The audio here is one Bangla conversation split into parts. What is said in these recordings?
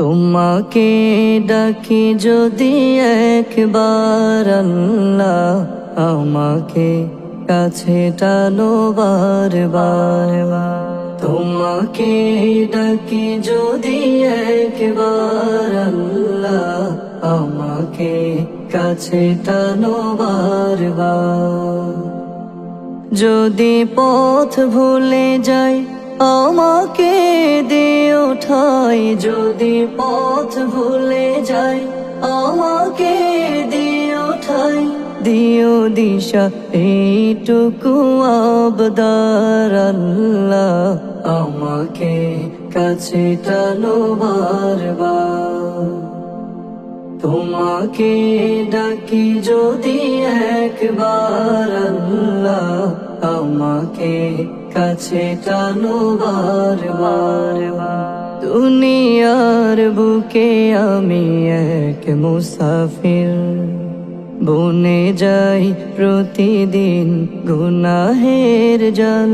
তোমাকে ডাকি যদি একবার আল্লাহ, আমাকে কাছে টানো বারবার। তোমাকে ডাকি যদি একবার আল্লাহ, আমাকে কাছে টানো বারবার। যদি পথ ভুলে যাই আমাকে দিও ঠাই, যদি পথ ভুলে যাই আমাকে দিও ঠাই। দিও দিশা এইটুকু আবদার আল্লাহ, আমাকে কাছে টানো বারবার। তোমাকে ডাকি যদি একবার আল্লাহ, আমাকে কাছে টানো বারবার। দুনিয়ার বুকে আমি এক মুসাফির, বনে যাই প্রতিদিন গুনাহের জাল।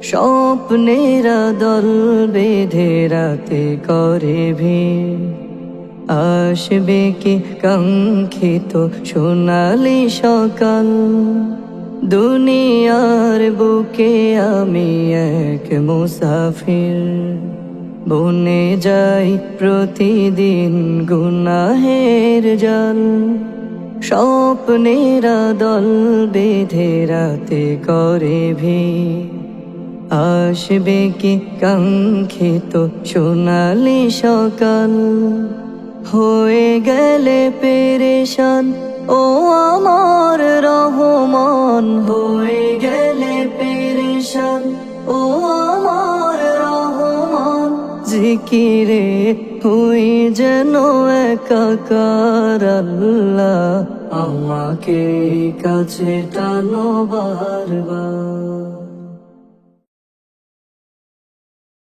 স্বপ্নেরা দল বেঁধে রাতে করে ভিড়, আসবে কি কাঙ্ক্ষিত সোনালি সকাল। দুনিয়ার বুকে আমি এক মুসাফির, বনে যাই প্রতিদিন গুনাহের জাল। স্বপ্নেরা দল বেঁধে রাতে করে ভিড়, আসবে কি কাঙ্ক্ষিত সোনালি সকাল। হয়ে গেলে পেরেশান ও আমার রহমান, হয়ে গেলে পেরেশান ও আমার রহমান। জিকিরে হই যেন একাকার আল্লাহ, আমাকে কাছে টানো বারবার।